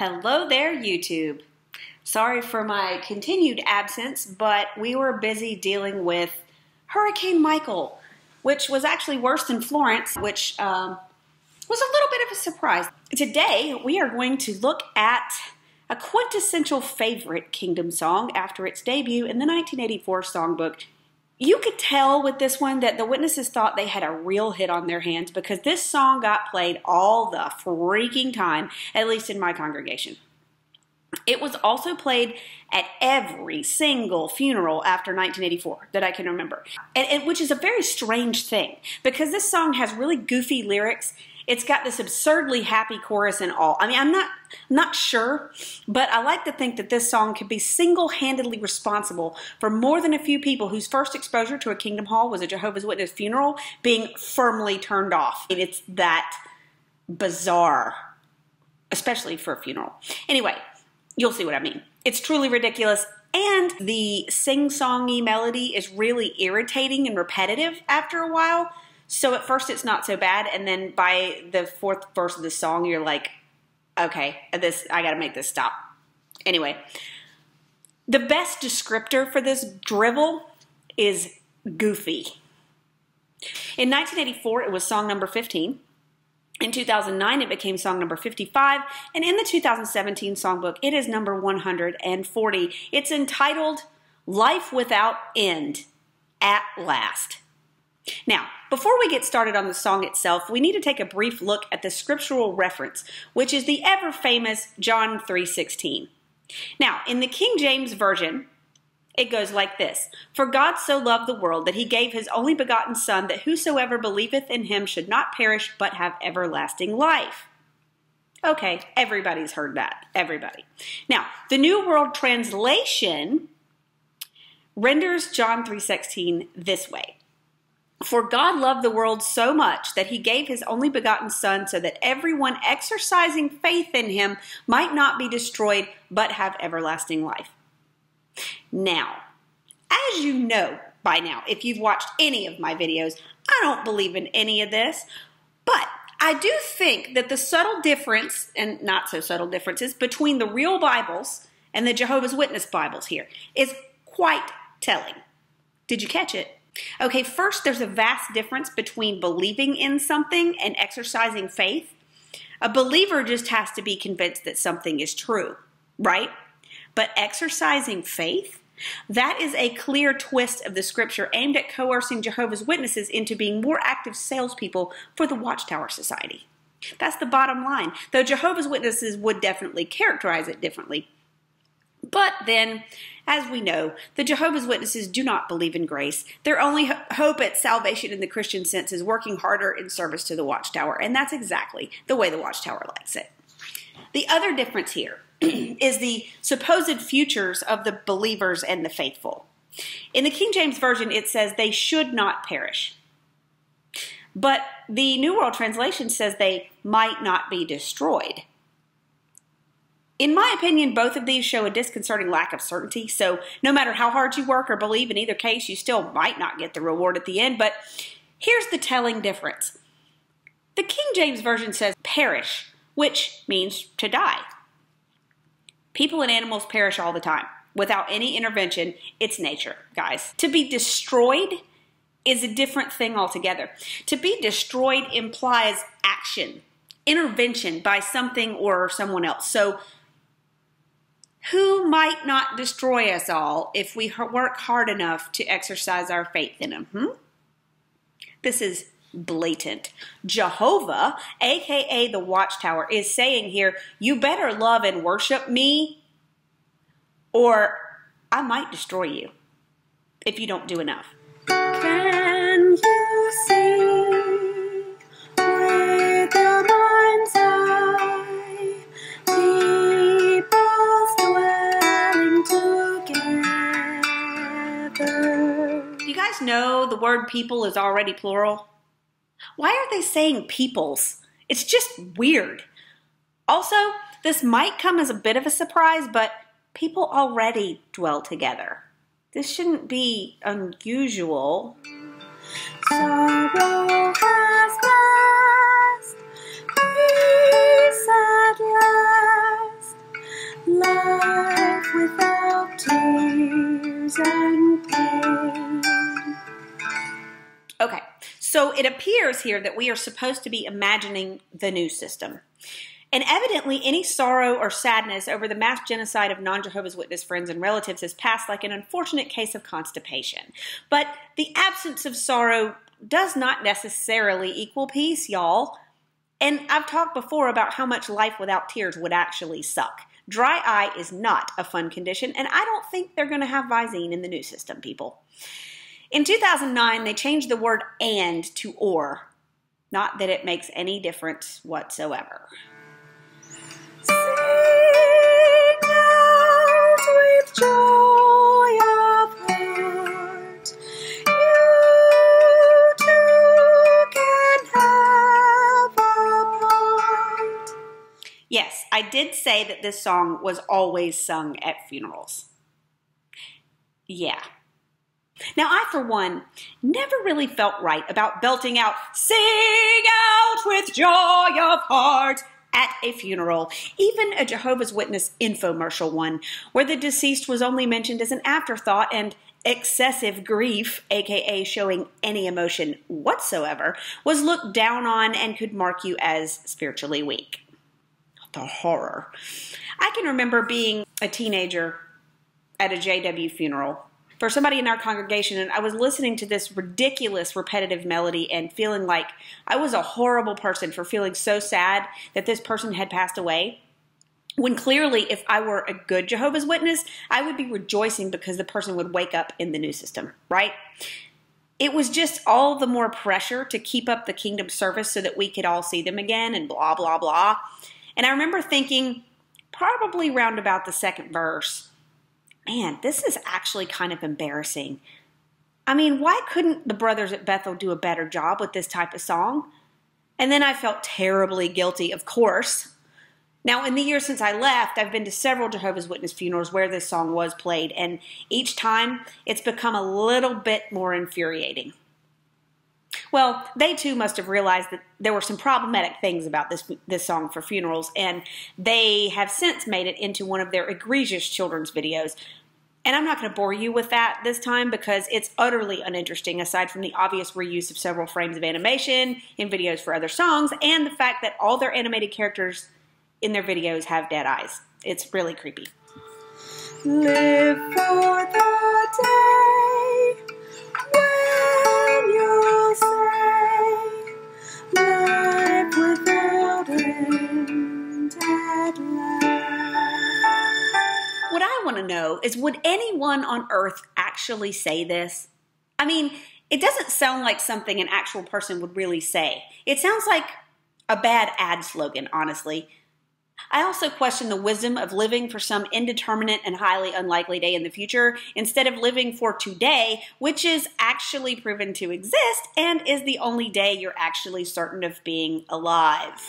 Hello there, YouTube. Sorry for my continued absence, but we were busy dealing with Hurricane Michael, which was actually worse than Florence, which was a little bit of a surprise. Today, we are going to look at a quintessential favorite Kingdom song after its debut in the 1984 songbook. You could tell with this one that the Witnesses thought they had a real hit on their hands because this song got played all the freaking time, at least in my congregation. It was also played at every single funeral after 1984 that I can remember, which is a very strange thing because this song has really goofy lyrics. It's got this absurdly happy chorus and all. I mean, I'm not sure, but I like to think that this song could be single-handedly responsible for more than a few people whose first exposure to a Kingdom Hall was a Jehovah's Witness funeral being firmly turned off. And it's that bizarre, especially for a funeral. Anyway, you'll see what I mean. It's truly ridiculous, and the sing-songy melody is really irritating and repetitive after a while. So at first it's not so bad, and then by the fourth verse of the song, you're like, okay, I gotta make this stop. Anyway, the best descriptor for this drivel is goofy. In 1984, it was song number 15. In 2009, it became song number 55, and in the 2017 songbook, it is number 140. It's entitled Life Without End, At Last. Now, before we get started on the song itself, we need to take a brief look at the scriptural reference, which is the ever-famous John 3:16. Now, in the King James Version, it goes like this: For God so loved the world that he gave his only begotten Son, that whosoever believeth in him should not perish, but have everlasting life. Okay, everybody's heard that. Everybody. Now, the New World Translation renders John 3:16 this way: For God loved the world so much that he gave his only begotten Son, so that everyone exercising faith in him might not be destroyed, but have everlasting life. Now, as you know by now, if you've watched any of my videos, I don't believe in any of this, but I do think that the subtle difference, and not so subtle differences, between the real Bibles and the Jehovah's Witness Bibles here is quite telling. Did you catch it? Okay, first, there's a vast difference between believing in something and exercising faith. A believer just has to be convinced that something is true, right? But exercising faith, that is a clear twist of the scripture aimed at coercing Jehovah's Witnesses into being more active salespeople for the Watchtower Society. That's the bottom line, though Jehovah's Witnesses would definitely characterize it differently. But then, as we know, the Jehovah's Witnesses do not believe in grace. Their only hope at salvation in the Christian sense is working harder in service to the Watchtower, and that's exactly the way the Watchtower likes it. The other difference here is the supposed futures of the believers and the faithful. In the King James Version, it says they should not perish. But the New World Translation says they might not be destroyed. In my opinion, both of these show a disconcerting lack of certainty, so no matter how hard you work or believe, in either case, you still might not get the reward at the end. But here's the telling difference. The King James Version says perish, which means to die. People and animals perish all the time. Without any intervention, it's nature, guys. To be destroyed is a different thing altogether. To be destroyed implies action, intervention by something or someone else. So, who might not destroy us all if we work hard enough to exercise our faith in him? This is blatant. Jehovah, aka the Watchtower, is saying here, you better love and worship me, or I might destroy you if you don't do enough. Can you see with your mind's eye people's dwelling together? Do you guys know the word people is already plural? Why are they saying peoples? It's just weird. Also, this might come as a bit of a surprise, but people already dwell together. This shouldn't be unusual. Sorrow has passed, peace at last. tears and pain. Okay, so it appears here that we are supposed to be imagining the new system. And evidently, any sorrow or sadness over the mass genocide of non-Jehovah's Witness friends and relatives has passed like an unfortunate case of constipation. But the absence of sorrow does not necessarily equal peace, y'all. And I've talked before about how much life without tears would actually suck. Dry eye is not a fun condition, and I don't think they're going to have Visine in the new system, people. In 2009, they changed the word "and" to "or." Not that it makes any difference whatsoever. Sing out with joy of heart, you too can have a part. Yes, I did say that this song was always sung at funerals. Yeah. Now, I, for one, never really felt right about belting out, "Sing out with joy of heart," at a funeral, even a Jehovah's Witness infomercial one, where the deceased was only mentioned as an afterthought and excessive grief, aka showing any emotion whatsoever, was looked down on and could mark you as spiritually weak. The horror. I can remember being a teenager at a JW funeral for somebody in our congregation, and I was listening to this ridiculous repetitive melody and feeling like I was a horrible person for feeling so sad that this person had passed away, when clearly if I were a good Jehovah's Witness, I would be rejoicing because the person would wake up in the new system, right? It was just all the more pressure to keep up the kingdom service so that we could all see them again and blah, blah, blah. And I remember thinking, probably round about the second verse, man, this is actually kind of embarrassing. I mean, why couldn't the brothers at Bethel do a better job with this type of song? And then I felt terribly guilty, of course. Now, in the years since I left, I've been to several Jehovah's Witness funerals where this song was played, and each time it's become a little bit more infuriating. Well, they too must have realized that there were some problematic things about this song for funerals, and they have since made it into one of their egregious children's videos. And I'm not going to bore you with that this time because it's utterly uninteresting aside from the obvious reuse of several frames of animation in videos for other songs and the fact that all their animated characters in their videos have dead eyes. It's really creepy. Live for the day when you'll say, life without end at last. What I want to know is, would anyone on earth actually say this? I mean, it doesn't sound like something an actual person would really say. It sounds like a bad ad slogan, honestly. I also question the wisdom of living for some indeterminate and highly unlikely day in the future instead of living for today, which is actually proven to exist and is the only day you're actually certain of being alive.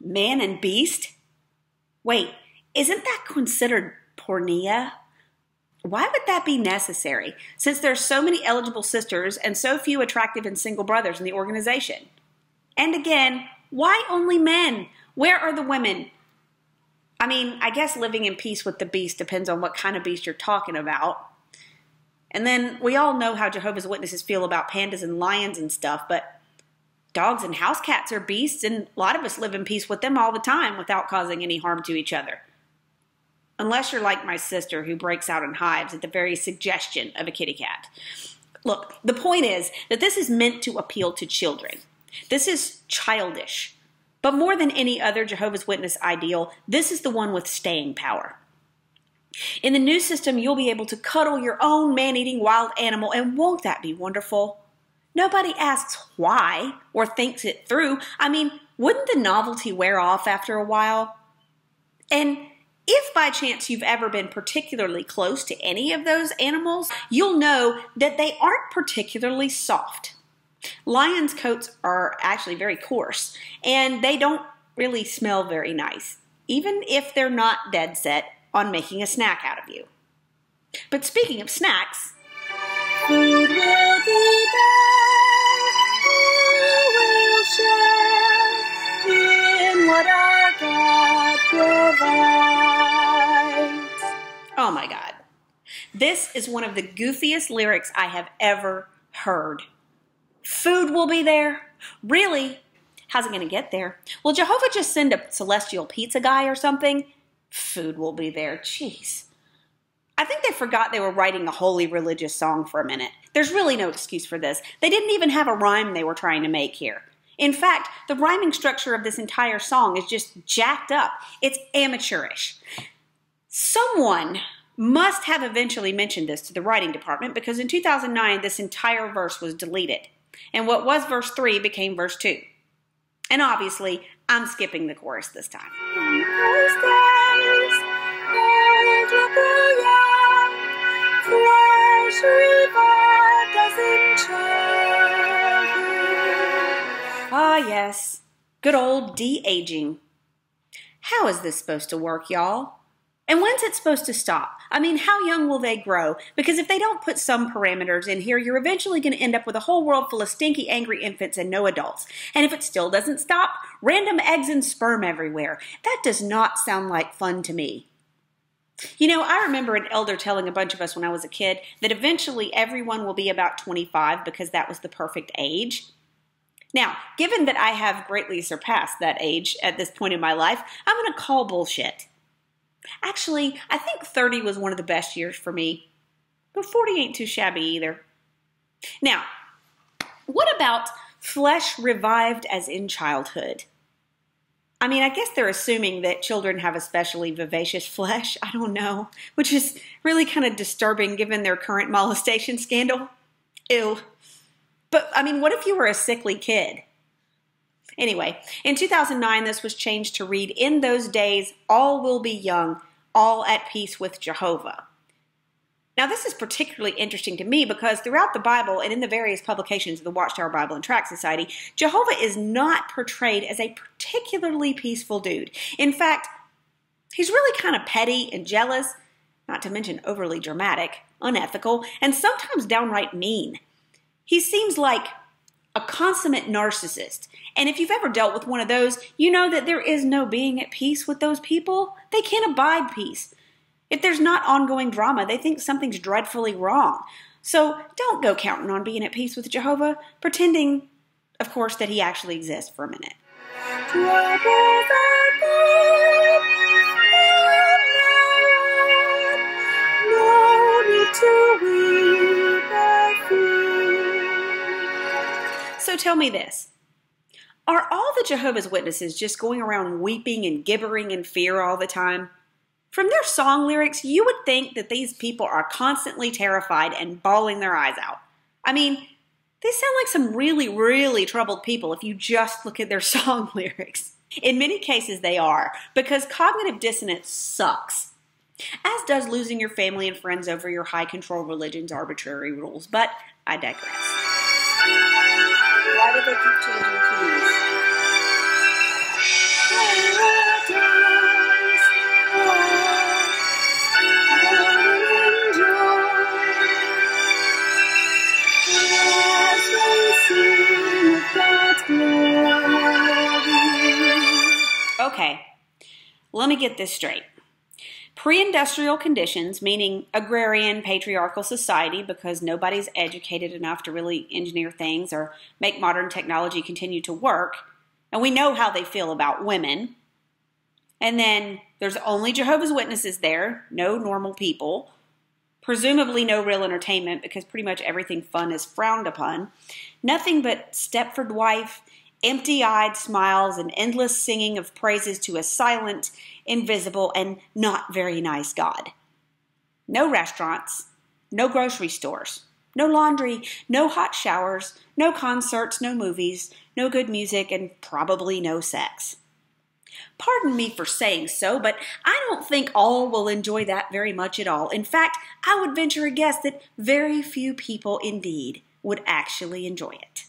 Man and beast? Wait, isn't that considered pornea? Why would that be necessary, since there's so many eligible sisters and so few attractive and single brothers in the organization? And again, why only men? Where are the women? I mean, I guess living in peace with the beast depends on what kind of beast you're talking about. And then we all know how Jehovah's Witnesses feel about pandas and lions and stuff, but dogs and house cats are beasts, and a lot of us live in peace with them all the time without causing any harm to each other. Unless you're like my sister who breaks out in hives at the very suggestion of a kitty cat. Look, the point is that this is meant to appeal to children. This is childish. But more than any other Jehovah's Witness ideal, this is the one with staying power. In the new system, you'll be able to cuddle your own man-eating wild animal, and won't that be wonderful? Nobody asks why or thinks it through. I mean, wouldn't the novelty wear off after a while? And if by chance you've ever been particularly close to any of those animals, you'll know that they aren't particularly soft. Lions' coats are actually very coarse, and they don't really smell very nice, even if they're not dead set on making a snack out of you. But speaking of snacks, food will be there. We will share in what our God provides. oh my God, this is one of the goofiest lyrics I have ever heard. Food will be there? Really? How's it going to get there? Will Jehovah just send a celestial pizza guy or something? Food will be there. Jeez. I think they forgot they were writing a holy religious song for a minute. There's really no excuse for this. They didn't even have a rhyme they were trying to make here. In fact, the rhyming structure of this entire song is just jacked up. It's amateurish. Someone must have eventually mentioned this to the writing department because in 2009, this entire verse was deleted. And what was verse 3 became verse 2. And obviously, I'm skipping the chorus this time. Those days, age will grow young, flesh revived as in childhood. Ah, yes. Good old de-aging. How is this supposed to work, y'all? And when's it supposed to stop? I mean, how young will they grow? Because if they don't put some parameters in here, you're eventually going to end up with a whole world full of stinky, angry infants and no adults. And if it still doesn't stop, random eggs and sperm everywhere. That does not sound like fun to me. You know, I remember an elder telling a bunch of us when I was a kid that eventually everyone will be about 25 because that was the perfect age. Now, given that I have greatly surpassed that age at this point in my life, I'm going to call bullshit. Actually, I think 30 was one of the best years for me, but 40 ain't too shabby either. Now, what about flesh revived as in childhood? I mean, I guess they're assuming that children have especially vivacious flesh. I don't know, which is really kind of disturbing given their current molestation scandal. Ew. But, I mean, what if you were a sickly kid? Anyway, in 2009, this was changed to read, "In those days, all will be young, all at peace with Jehovah." Now, this is particularly interesting to me because throughout the Bible and in the various publications of the Watchtower Bible and Tract Society, Jehovah is not portrayed as a particularly peaceful dude. In fact, he's really kind of petty and jealous, not to mention overly dramatic, unethical, and sometimes downright mean. He seems like a consummate narcissist. And if you've ever dealt with one of those, you know that there is no being at peace with those people. They can't abide peace. If there's not ongoing drama, they think something's dreadfully wrong. So don't go counting on being at peace with Jehovah, pretending, of course, that he actually exists for a minute. Troubles are gone, no need to weep or fear. So tell me this. Are all the Jehovah's Witnesses just going around weeping and gibbering in fear all the time? From their song lyrics, you would think that these people are constantly terrified and bawling their eyes out. I mean, they sound like some really, really troubled people if you just look at their song lyrics. In many cases, they are, because cognitive dissonance sucks. As does losing your family and friends over your high control religion's arbitrary rules, but I digress. Why do they keep changing keys? Okay, let me get this straight. Pre-industrial conditions, meaning agrarian patriarchal society because nobody's educated enough to really engineer things or make modern technology continue to work, and we know how they feel about women. And then there's only Jehovah's Witnesses there, no normal people, presumably no real entertainment because pretty much everything fun is frowned upon. Nothing but Stepford wife, empty-eyed smiles, and endless singing of praises to a silent, invisible, and not very nice God. No restaurants, no grocery stores, no laundry, no hot showers, no concerts, no movies, no good music, and probably no sex. Pardon me for saying so, but I don't think all will enjoy that very much at all. In fact, I would venture a guess that very few people indeed would actually enjoy it.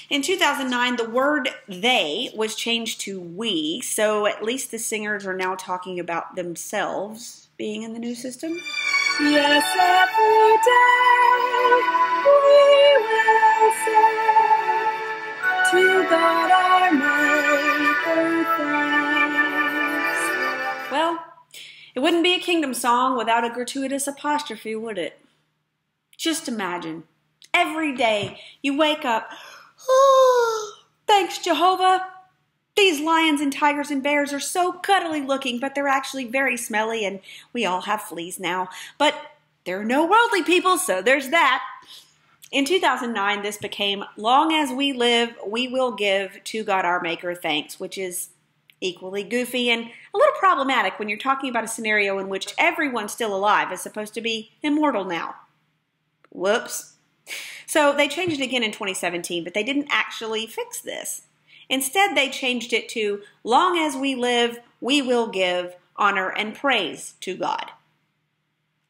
In 2009, the word they was changed to we, so at least the singers are now talking about themselves being in the new system. Yes, every day we will say to God our Maker thanks. Well, it wouldn't be a kingdom song without a gratuitous apostrophe, would it? Just imagine, every day you wake up, oh, thanks Jehovah. These lions and tigers and bears are so cuddly looking, but they're actually very smelly, and we all have fleas now. But there are no worldly people, so there's that. In 2009, this became Long as we live, we will give to God our Maker thanks, which is equally goofy and a little problematic when you're talking about a scenario in which everyone still alive is supposed to be immortal now. Whoops. So they changed it again in 2017, but they didn't actually fix this. Instead, they changed it to, long as we live, we will give honor and praise to God.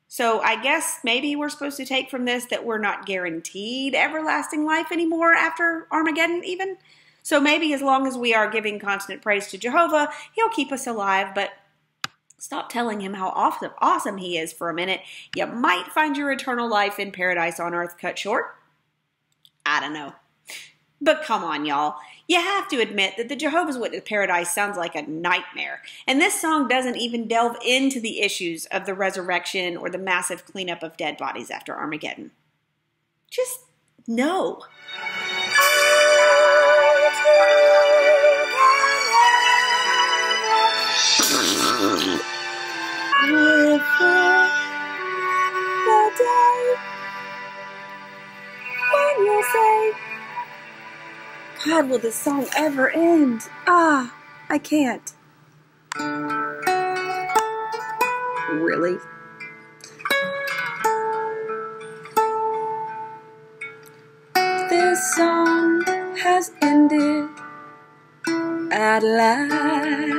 So I guess maybe we're supposed to take from this that we're not guaranteed everlasting life anymore after Armageddon even. So maybe as long as we are giving constant praise to Jehovah, he'll keep us alive, but stop telling him how awesome he is for a minute. You might find your eternal life in paradise on earth cut short. I don't know. But come on, y'all. You have to admit that the Jehovah's Witness paradise sounds like a nightmare. And this song doesn't even delve into the issues of the resurrection or the massive cleanup of dead bodies after Armageddon. Just no. Live for the day when you say, God, will this song ever end? Ah, I can't. Really? this song has ended at last.